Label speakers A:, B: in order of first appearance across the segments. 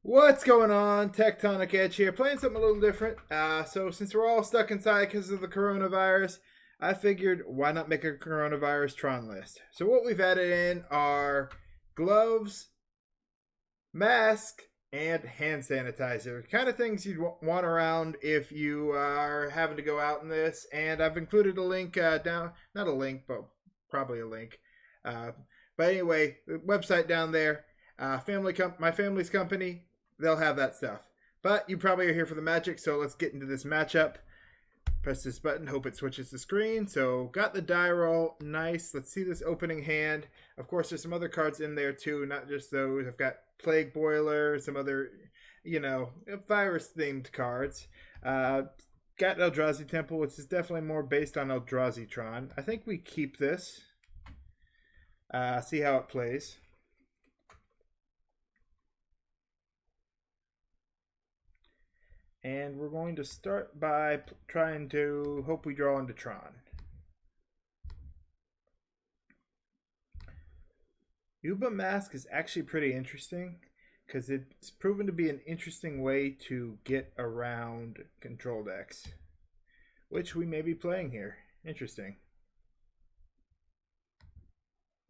A: What's going on? Tectonic Edge here, playing something a little different. So since we're all stuck inside because of the coronavirus, I figured why not make a coronavirus Tron list. So what we've added in are gloves, mask, and hand sanitizer. Kind of things you'd want around if you are having to go out in this. And I've included a link down, not a link, but probably a link. But anyway, the website down there. My family's company, they'll have that stuff. But you probably are here for the magic, so let's get into this matchup. Press this button, hope it switches the screen. So got the die roll, nice. Let's see this opening hand. Of course, there's some other cards in there too, not just those. I've got Plague Boiler, some other, virus-themed cards. Got Eldrazi Temple, which is definitely more based on Eldrazi Tron. I think we keep this. See how it plays. And we're going to start by trying to hope we draw into Tron. Yuba Mask is actually pretty interesting because it's proven to be an interesting way to get around control decks, which we may be playing here. Interesting.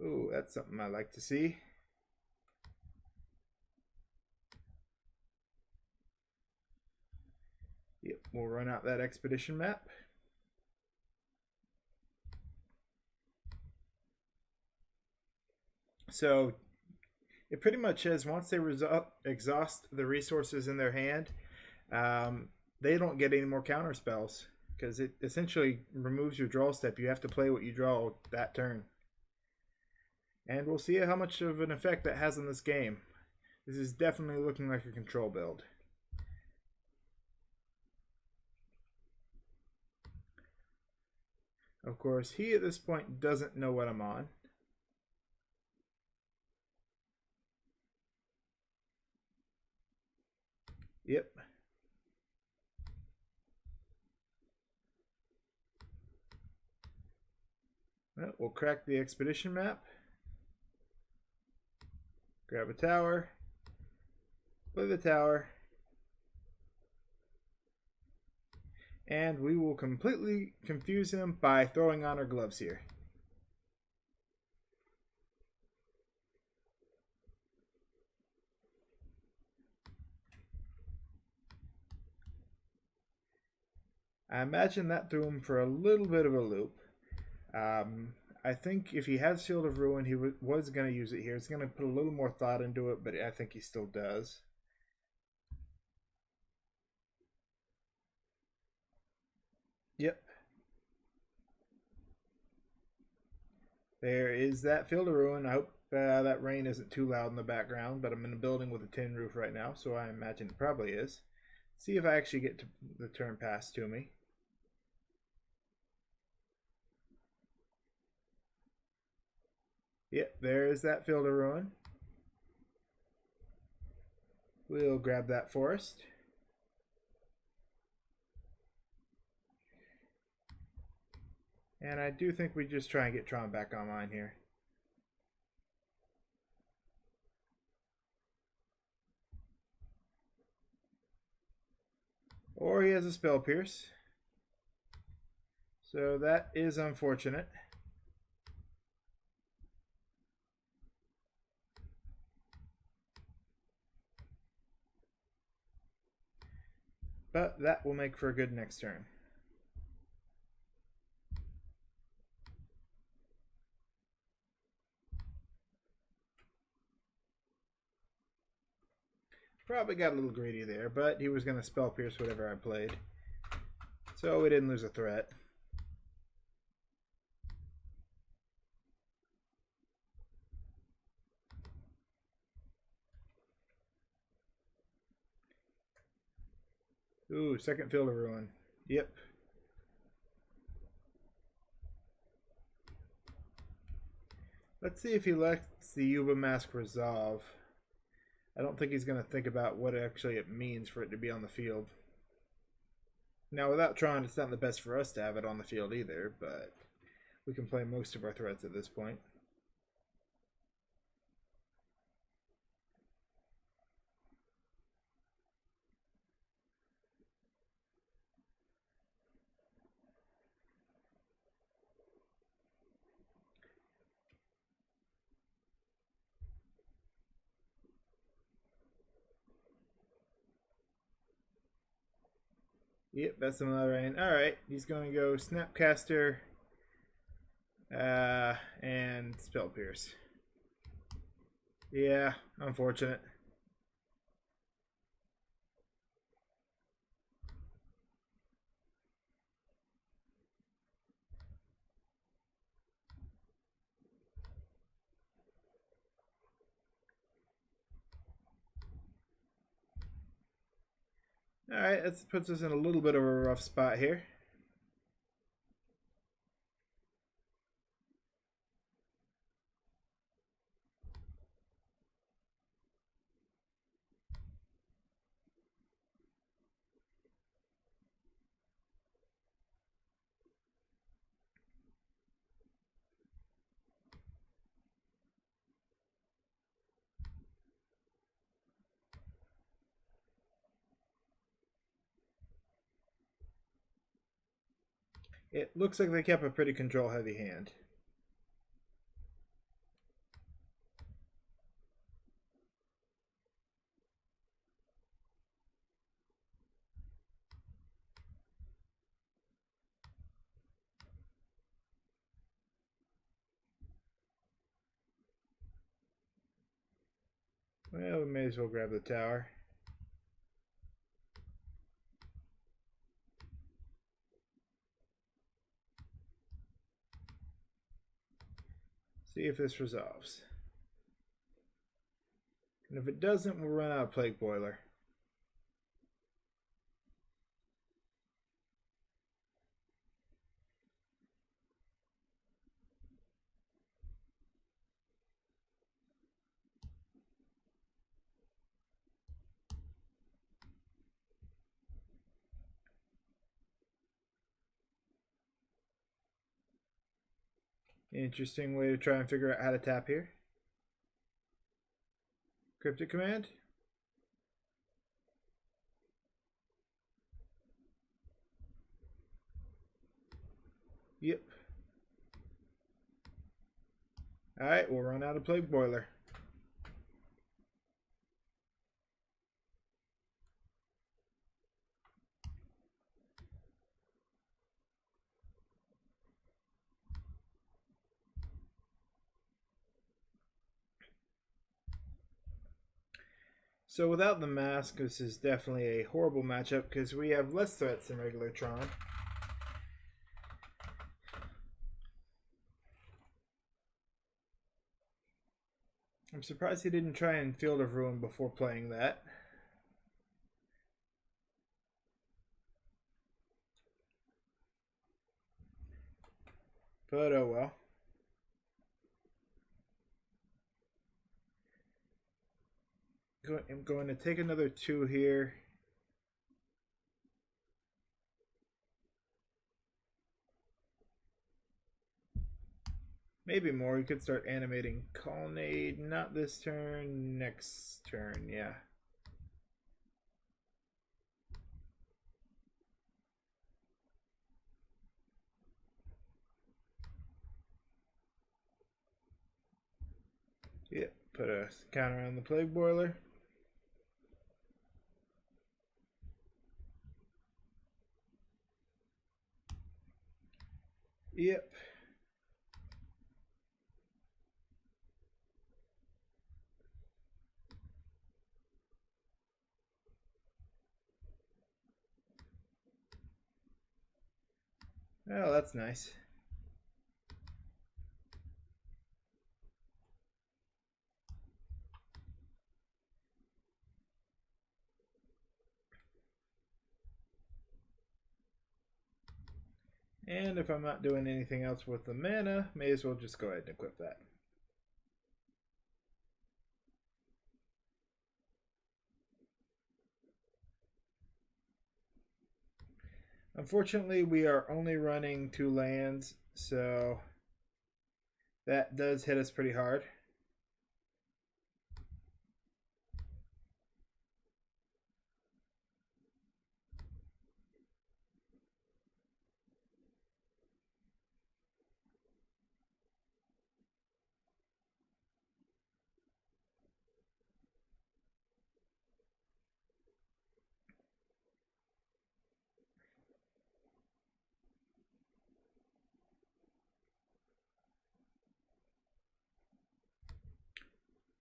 A: Ooh, that's something I like to see. Yep, we'll run out that expedition map. So it pretty much says once they exhaust the resources in their hand, they don't get any more counter spells because it essentially removes your draw step. You have to play what you draw that turn. And we'll see how much of an effect that has on this game. This is definitely looking like a control build. Of course, he at this point doesn't know what I'm on. Yep. Well, we'll crack the expedition map. Grab a tower. Play the tower. And we will completely confuse him by throwing on our gloves here. I imagine that threw him for a little bit of a loop. I think if he has Field of Ruin, he was going to use it here. It's going to put a little more thought into it, but I think he still does. Yep. There is that Field of Ruin. I hope that rain isn't too loud in the background, but I'm in a building with a tin roof right now, so I imagine it probably is. See if I actually get to the turn pass to me. Yep, there is that Field of Ruin. We'll grab that forest. And I do think we just try and get Tron back online here. Or he has a Spell Pierce. So that is unfortunate. But that will make for a good next turn. Probably got a little greedy there, but he was going to Spell Pierce whatever I played. So we didn't lose a threat. Ooh, second Field of Ruin. Yep. Let's see if he lets the Yuba Mask resolve. I don't think he's going to think about what actually it means for it to be on the field. Now, without Tron, it's not the best for us to have it on the field either, but we can play most of our threats at this point. Yep, that's another rain. Alright, he's going to go Snapcaster and Spell Pierce. Yeah, unfortunate. Alright, that puts us in a little bit of a rough spot here. It looks like they kept a pretty control-heavy hand. Well, we may as well grab the tower. See if this resolves. And if it doesn't, we'll run out of Plague Boiler. Interesting way to try and figure out how to tap here. Cryptic Command. Yep. Alright, we'll run out of Plague Boiler. So without the mask, this is definitely a horrible matchup because we have less threats than regular Tron. I'm surprised he didn't try and Field of Ruin before playing that. But oh well. I'm going to take another 2 here. Maybe more. We could start animating Colonnade. Not this turn. Next turn, yeah. Yep, put a counter on the Plague Boiler. Yep. Oh, that's nice. And if I'm not doing anything else with the mana, may as well just go ahead and equip that. Unfortunately, we are only running 2 lands, so that does hit us pretty hard.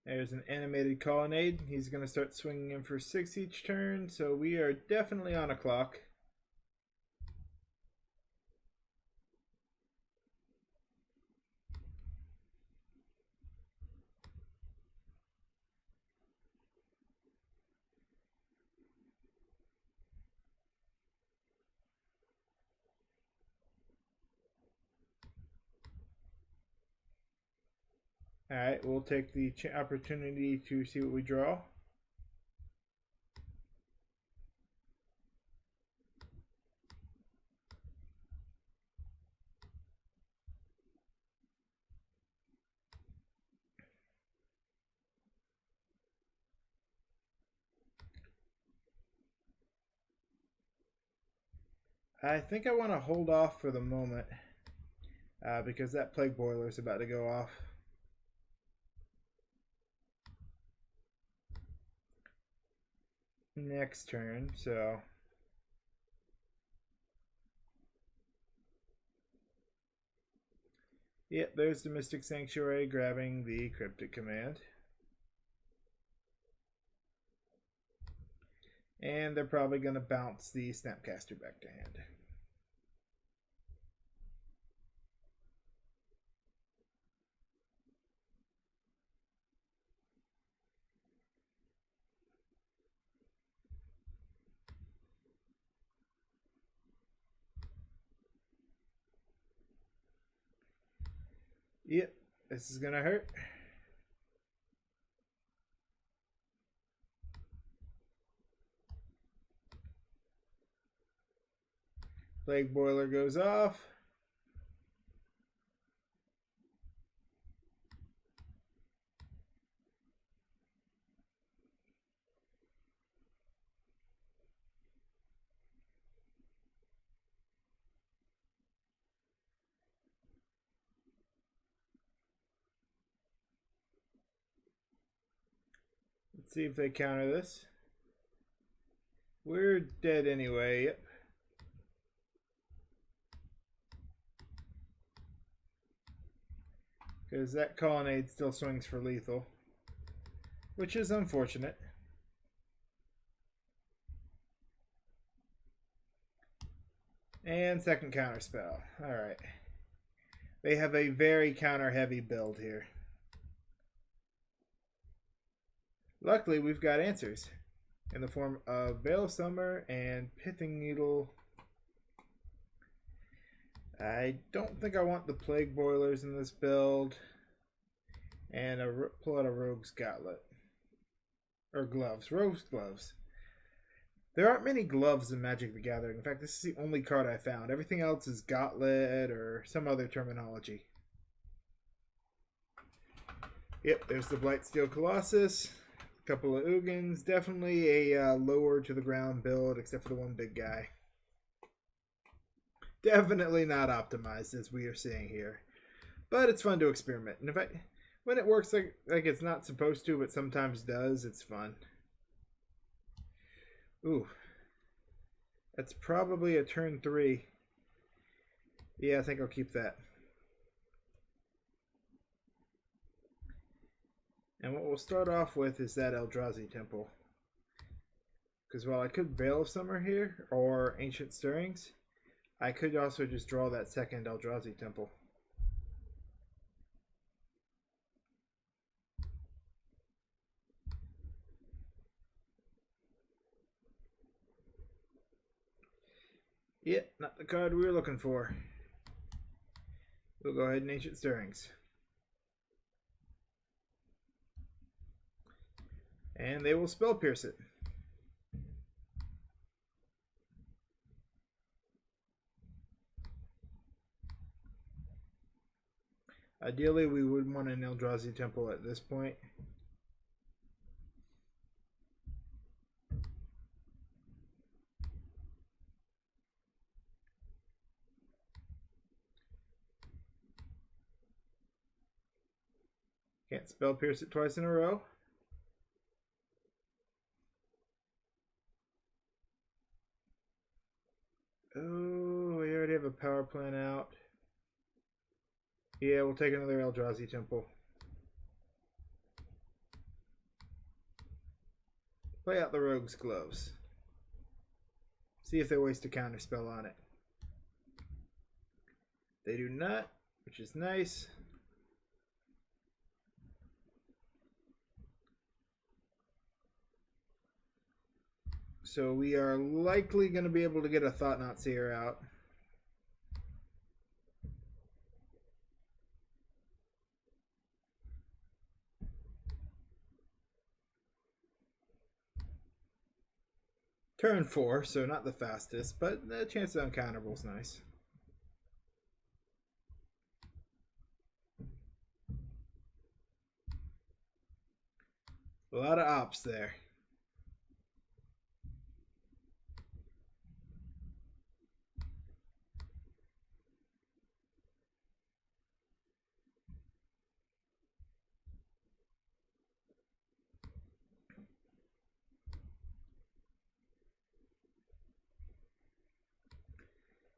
A: There's an animated colonnade. He's going to start swinging in for 6 each turn, so we are definitely on a clock. Alright, we'll take the opportunity to see what we draw. I think I want to hold off for the moment because that plague boiler is about to go off. Next turn, so yep, there's the Mystic Sanctuary grabbing the Cryptic Command. And they're probably going to bounce the Snapcaster back to hand. Yep, this is going to hurt. Plague Boiler goes off. Let's see if they counter this. We're dead anyway. Yep. Because that colonnade still swings for lethal, which is unfortunate. And second counter spell. Alright. They have a very counter heavy build here. Luckily, we've got answers in the form of Veil of Summer and Pithing Needle. I don't think I want the Plague Boilers in this build. And pull out a Rogue's Gauntlet. Or gloves. Rogue's Gloves. There aren't many gloves in Magic the Gathering. In fact, this is the only card I found. Everything else is Gauntlet or some other terminology. Yep, there's the Blightsteel Colossus. A couple of Ugins. Definitely a lower to the ground build, except for the one big guy. Definitely not optimized, as we are seeing here. But it's fun to experiment. And when it works like it's not supposed to, but sometimes does, it's fun. Ooh. That's probably a turn 3. Yeah, I think I'll keep that. And what we'll start off with is that Eldrazi Temple. Because while I could Veil of Summer here, or Ancient Stirrings, I could also just draw that second Eldrazi Temple. Yep, not the card we were looking for. We'll go ahead and Ancient Stirrings. And they will Spell Pierce it. Ideally, we would want an Eldrazi Temple at this point. Can't Spell Pierce it twice in a row. Oh, we already have a power plant out. Yeah, we'll take another Eldrazi Temple. Play out the Rogue's Gloves. See if they waste a counterspell on it. They do not, which is nice. So we are likely going to be able to get a Thought-Knot Seer out. Turn 4, so not the fastest, but the chance of uncounterable is nice. A lot of ops there.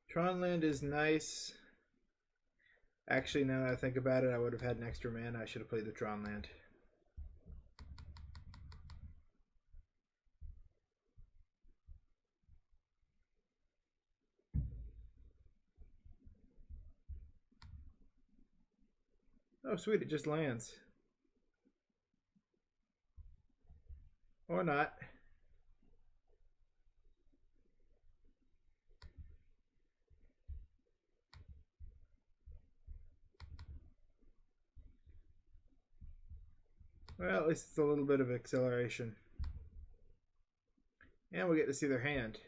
A: Tron land is nice. Actually, now that I think about it, I would have had an extra mana. I should have played the Tron land. Oh, sweet, it just lands. Or not. Well, at least it's a little bit of acceleration. And we get to see their hand.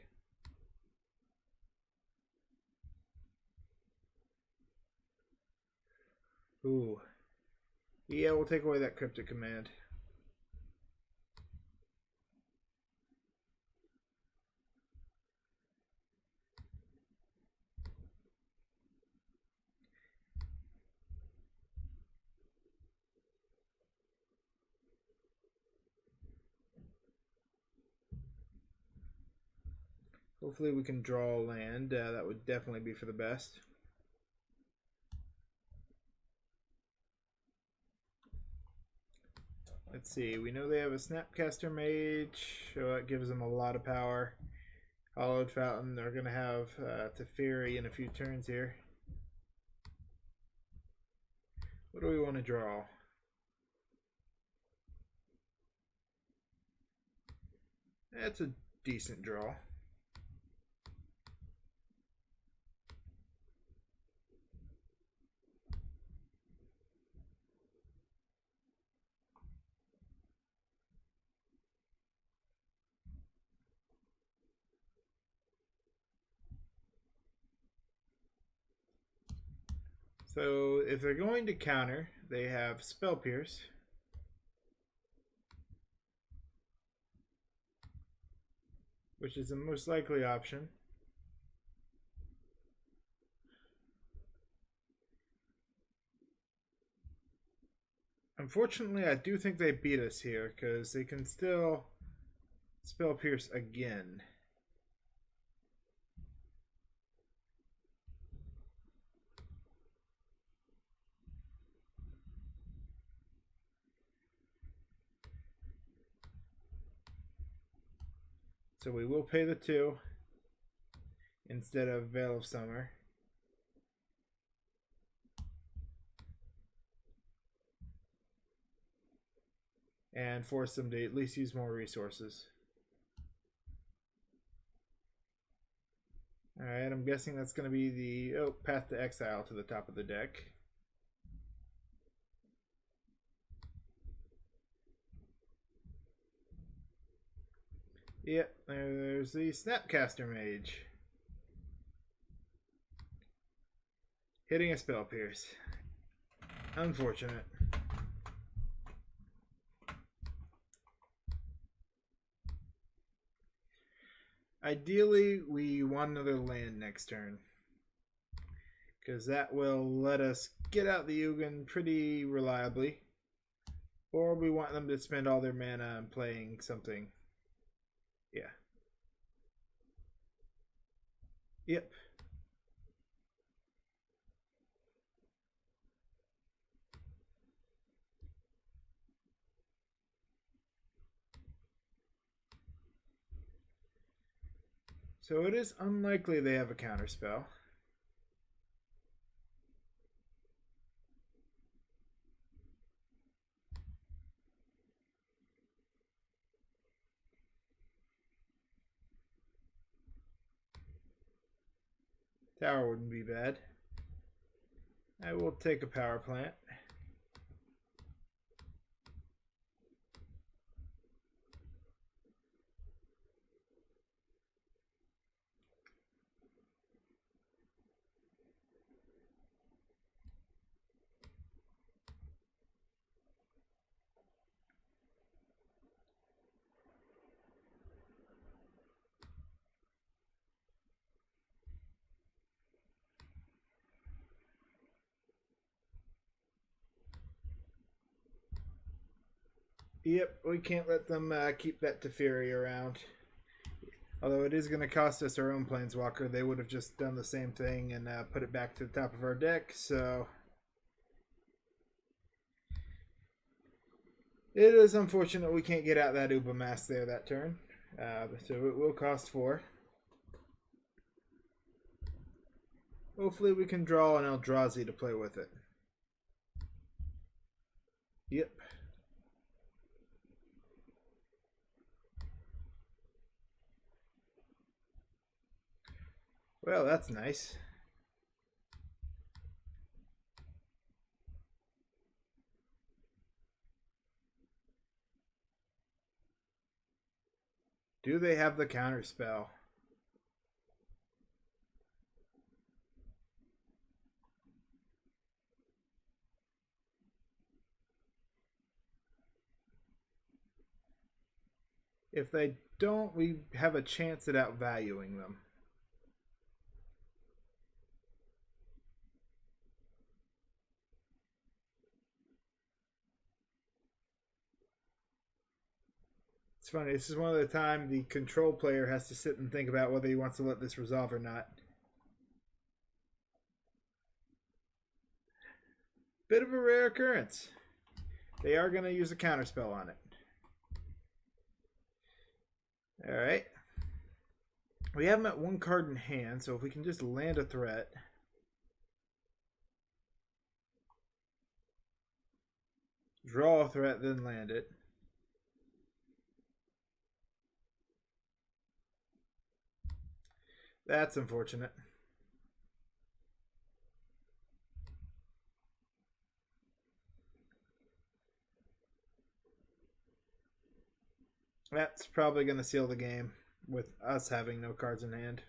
A: Ooh. Yeah, we'll take away that cryptic command. Hopefully we can draw land. That would definitely be for the best. Let's see. We know they have a Snapcaster Mage, so that gives them a lot of power. Hollowed Fountain. They're going to have Teferi in a few turns here. What do we want to draw? That's a decent draw. So if they're going to counter, they have Spell Pierce. Which is the most likely option. Unfortunately, I do think they beat us here because they can still Spell Pierce again. So we will pay the 2 instead of Veil of Summer. And force them to at least use more resources. Alright, I'm guessing that's going to be the Path to Exile to the top of the deck. Yep, there's the Snapcaster Mage. Hitting a Spell Pierce. Unfortunate. Ideally, we want another land next turn. Because that will let us get out the Ugin pretty reliably. Or we want them to spend all their mana on playing something. Yeah. Yep. So it is unlikely they have a counterspell. Tower wouldn't be bad. I will take a power plant. Yep, we can't let them keep that Teferi around. Although it is going to cost us our own Planeswalker. They would have just done the same thing and put it back to the top of our deck, so... It is unfortunate we can't get out that Uba Mask there that turn. So it will cost 4. Hopefully we can draw an Eldrazi to play with it. Yep. Well, that's nice. Do they have the counter spell? If they don't, we have a chance at outvaluing them. It's funny, this is one of the time the control player has to sit and think about whether he wants to let this resolve or not. Bit of a rare occurrence. They are going to use a counterspell on it. Alright. We have them at 1 card in hand, so if we can just land a threat. Draw a threat, then land it. That's unfortunate. That's probably going to seal the game with us having no cards in hand.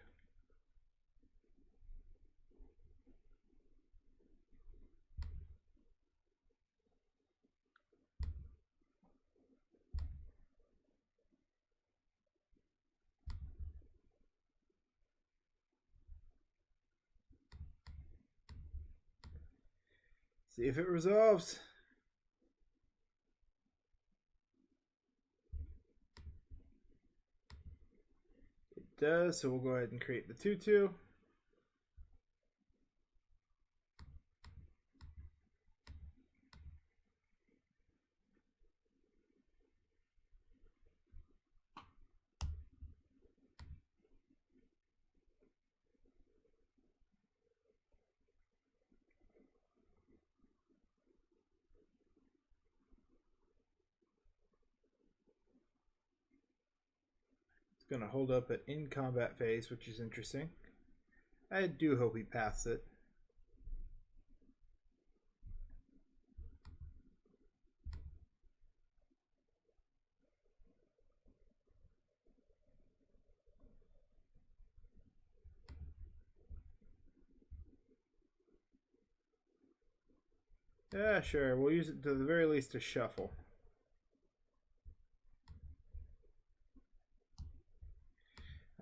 A: See if it resolves. It does, so we'll go ahead and create the 2/2. Going to hold up at in combat phase, which is interesting. I do hope he paths it. Yeah, sure. We'll use it to the very least to shuffle.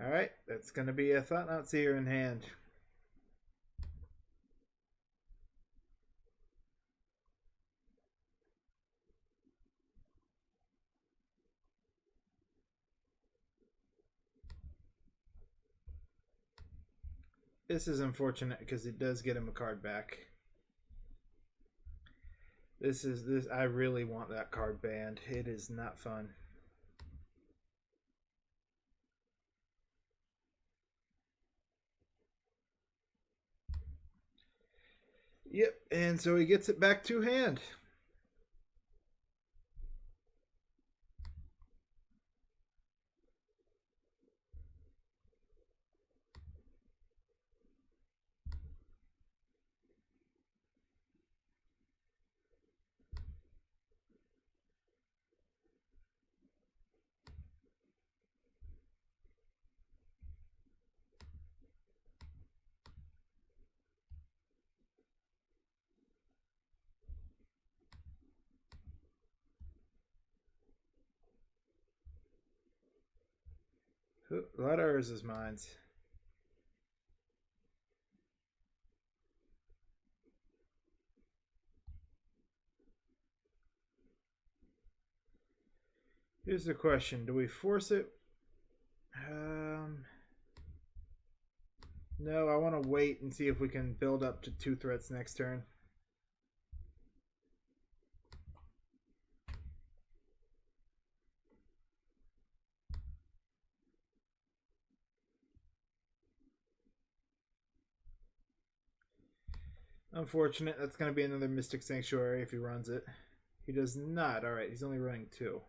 A: Alright, that's going to be a Thought-Knot Seer in hand. This is unfortunate because it does get him a card back. I really want that card banned. It is not fun. Yep, and so he gets it back to hand. A lot of ours is mines. Here's the question: do we force it? No, I want to wait and see if we can build up to 2 threats next turn. Unfortunate. That's going to be another Mystic Sanctuary if he runs it. He does not. All right, he's only running 2.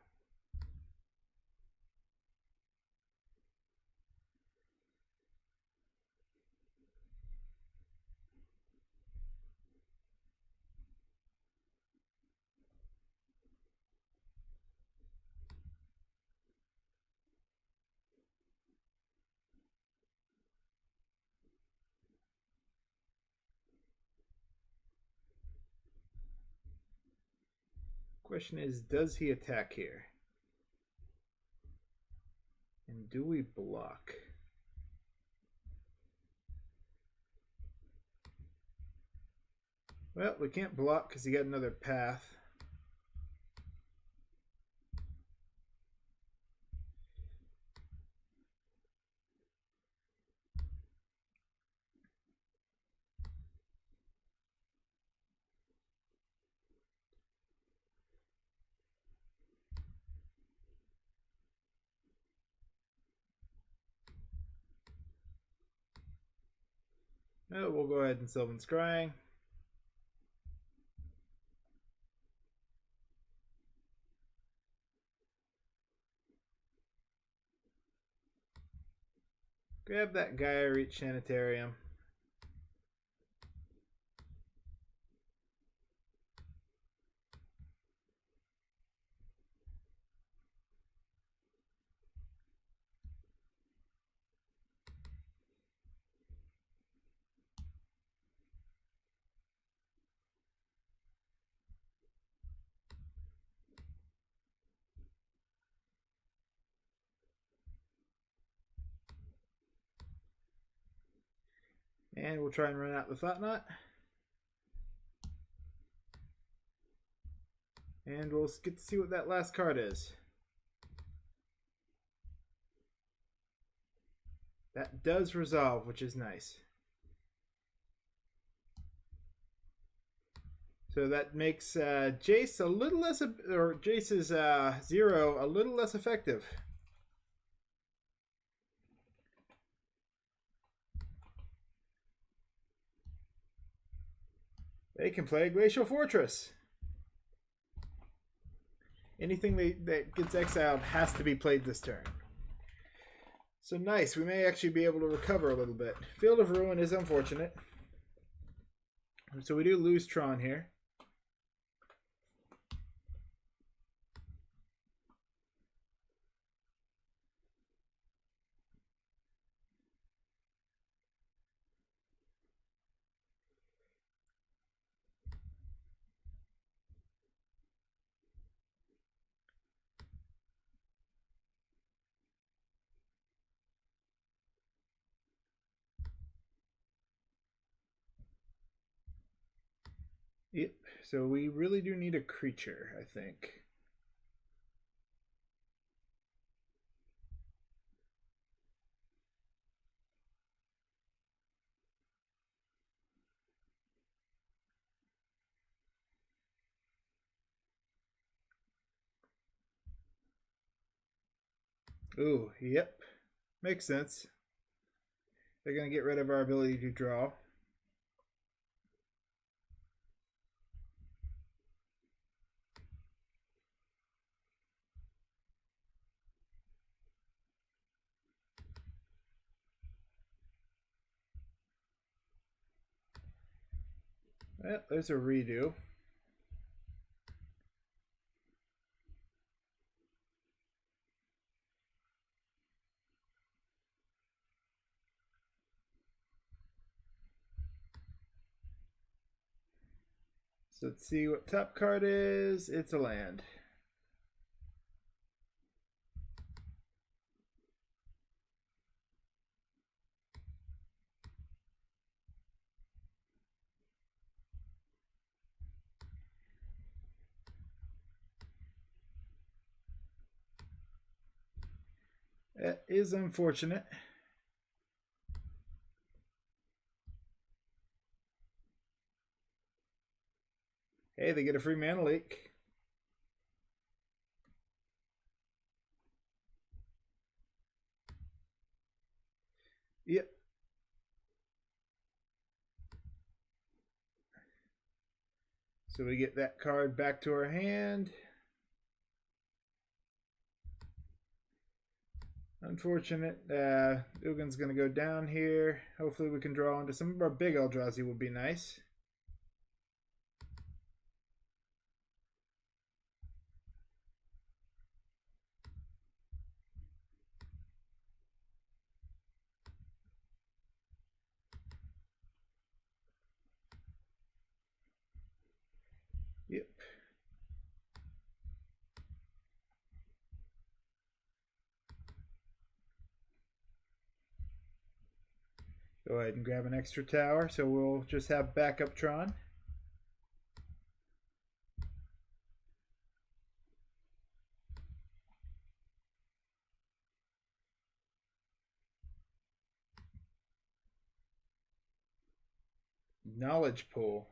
A: Question is, does he attack here? And do we block? Well, we can't block because he got another path. Oh, we'll go ahead and Sylvan Scrying. Grab that Gaia Reach Sanitarium. And we'll try and run out the Thought Knot. And we'll get to see what that last card is. That does resolve, which is nice. So that makes Jace a little less, or Jace's 0 a little less effective. They can play Glacial Fortress. Anything that gets exiled has to be played this turn. So nice. We may actually be able to recover a little bit. Field of Ruin is unfortunate. So we do lose Tron here. Yep, so we really do need a creature, I think. Ooh, yep. Makes sense. They're going to get rid of our ability to draw. Well, there's a redo. So let's see what top card is. It's a land. That is unfortunate. Hey, they get a free mana leak. Yep. So we get that card back to our hand. Unfortunate. Ugin's going to go down here. Hopefully we can draw into some of our big Eldrazi will be nice. Yep. Go ahead and grab an extra tower, so we'll just have backup Tron. Knowledge pool.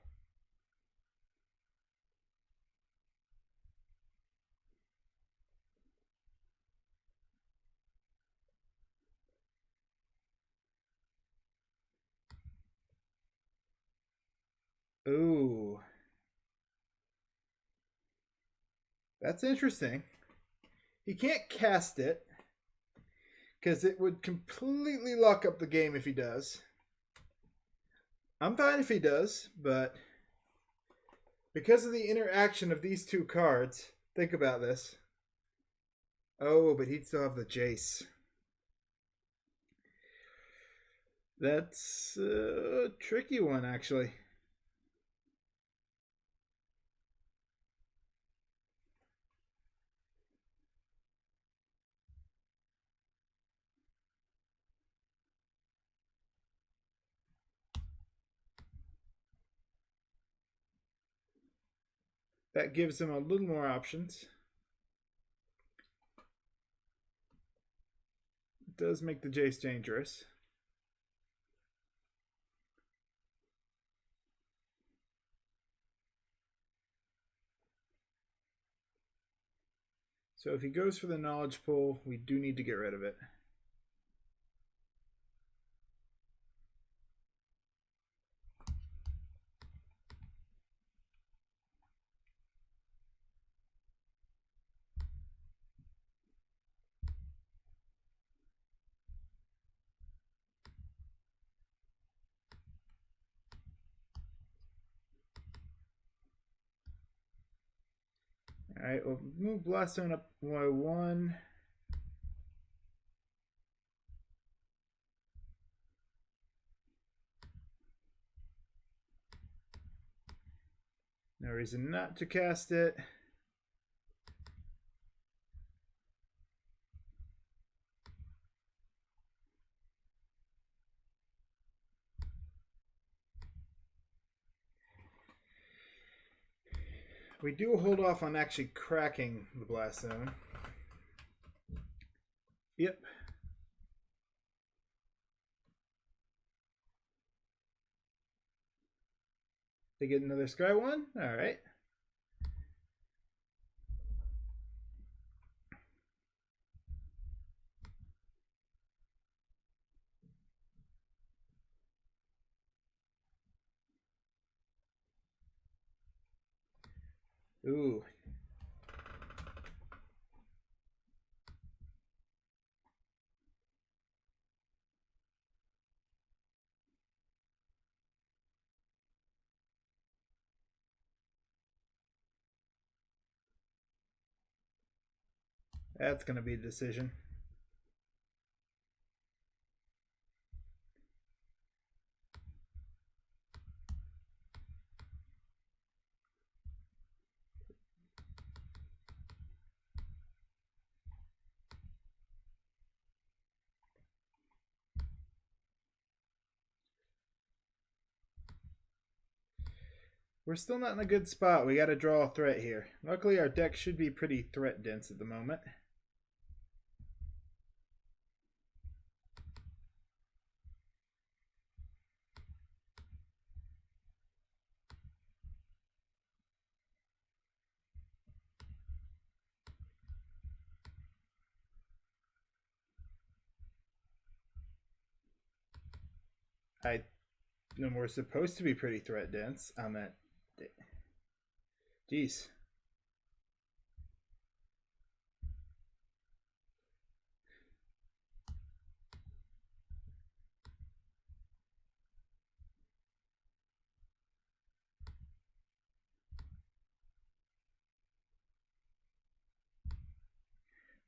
A: Ooh. That's interesting. He can't cast it because it would completely lock up the game if he does. I'm fine if he does, but because of the interaction of these two cards, think about this. Oh, but he'd still have the Jace. That's a tricky one, actually. That gives him a little more options. It does make the Jace dangerous. So if he goes for the knowledge pool, we do need to get rid of it. Alright, we'll move Blaststone up by 1. No reason not to cast it. We do hold off on actually cracking the Blast Zone. Yep. They get another Sky one? Alright. Ooh. That's going to be the decision. We're still not in a good spot. We got to draw a threat here. Luckily, our deck should be pretty threat dense at the moment. And we're supposed to be pretty threat dense. I'm at. Jeez.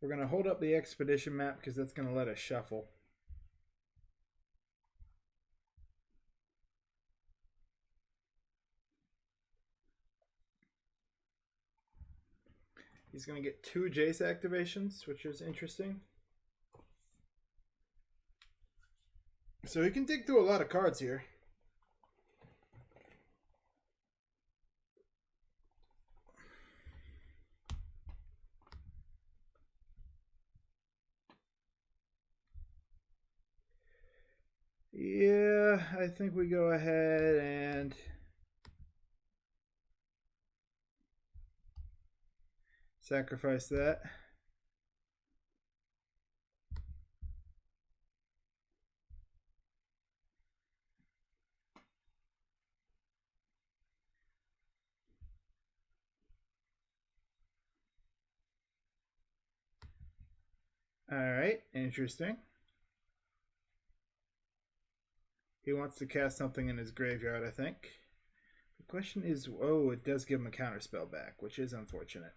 A: We're going to hold up the expedition map because that's going to let us shuffle. He's going to get 2 Jace activations, which is interesting. So he can dig through a lot of cards here. Yeah, I think we go ahead and sacrifice that. All right, interesting. He wants to cast something in his graveyard, I think. The question is, oh, it does give him a counterspell back, which is unfortunate.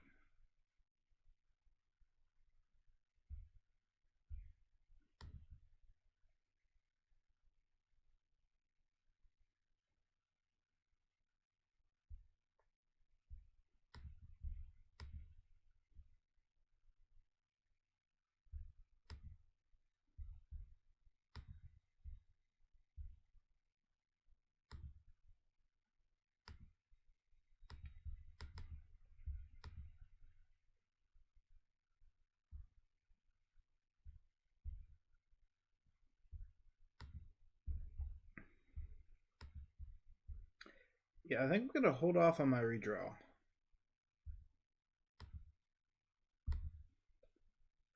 A: Yeah, I think I'm going to hold off on my redraw.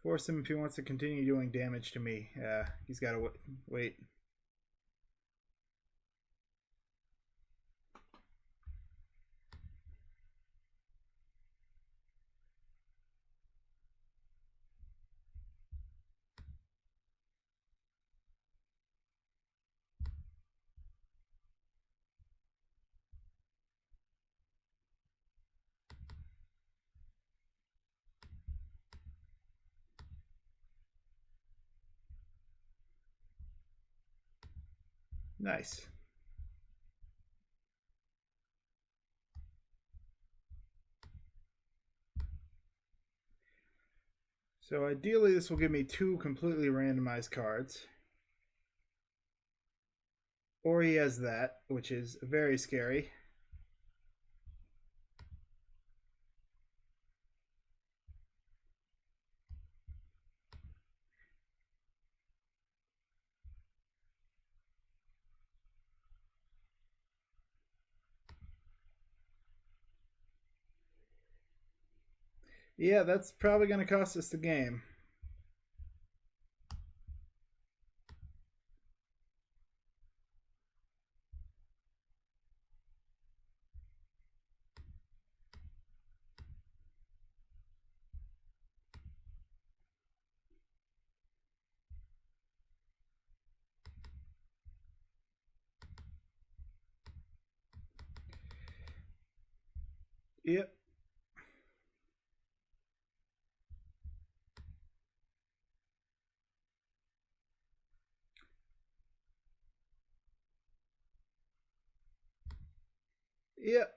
A: Force him if he wants to continue doing damage to me. He's got to wait. Nice. So ideally this will give me 2 completely randomized cards. Or he has that, which is very scary. Yeah, that's probably going to cost us the game. Yep. Yep.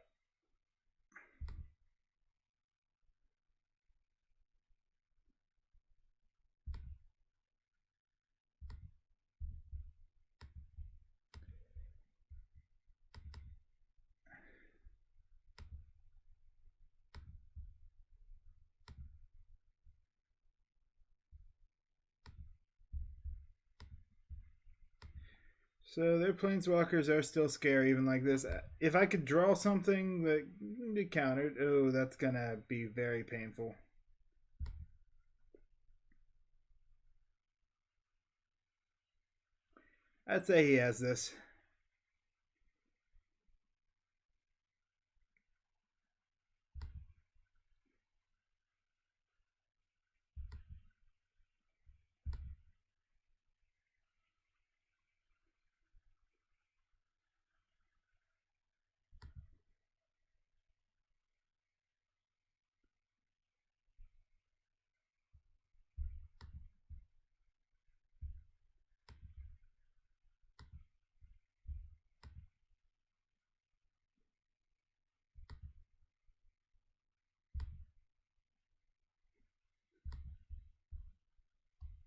A: So their planeswalkers are still scary even like this. If I could draw something that be countered, oh, that's gonna be very painful. I'd say he has this.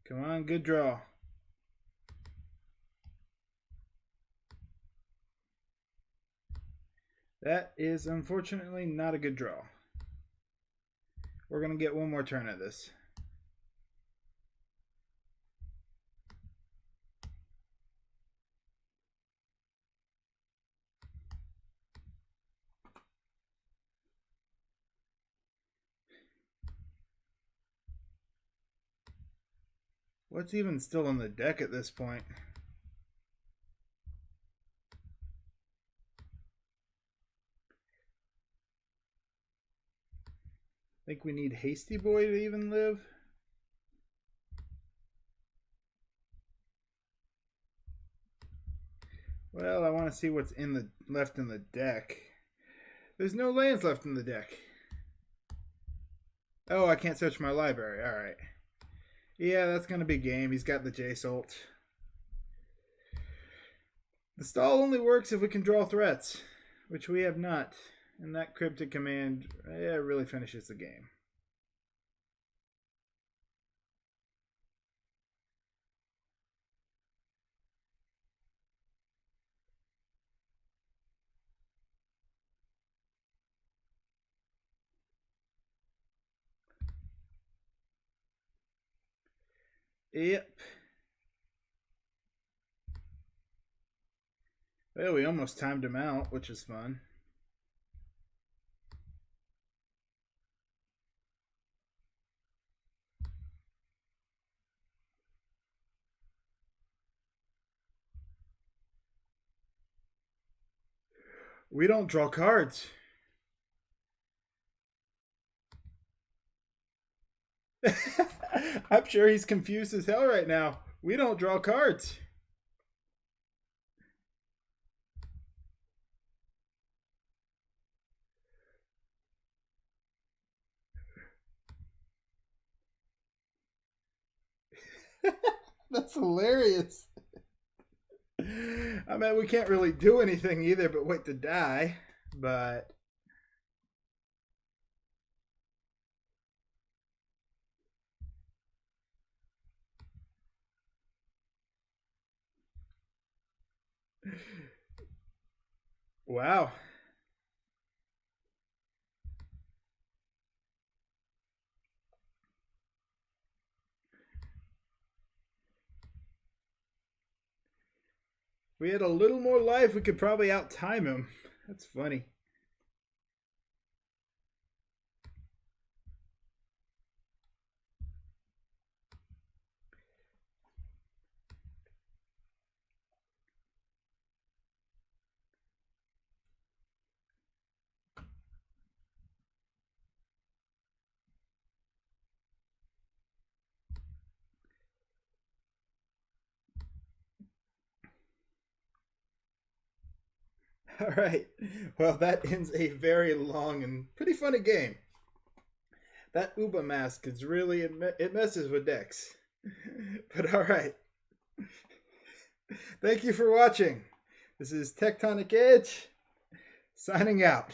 A: Come on, good draw. That is unfortunately not a good draw. We're going to get one more turn at this. What's even still on the deck at this point? Think we need Hasty Boy to even live? Well, I want to see what's in the left in the deck. There's no lands left in the deck. Oh, I can't search my library. All right. Yeah, that's going to be game. He's got the J-Salt. The stall only works if we can draw threats, which we have not. And that Cryptic Command really finishes the game. Yep. Well, we almost timed him out, which is fun. We don't draw cards. I'm sure he's confused as hell right now. We don't draw cards. That's hilarious. I mean, we can't really do anything either but wait to die. But wow. If we had a little more life, we could probably outtime him. That's funny. All right. Well, that ends a very long and pretty funny game. That Uba mask is really, it messes with decks. But all right. Thank you for watching. This is Tectonic Edge, Signing out.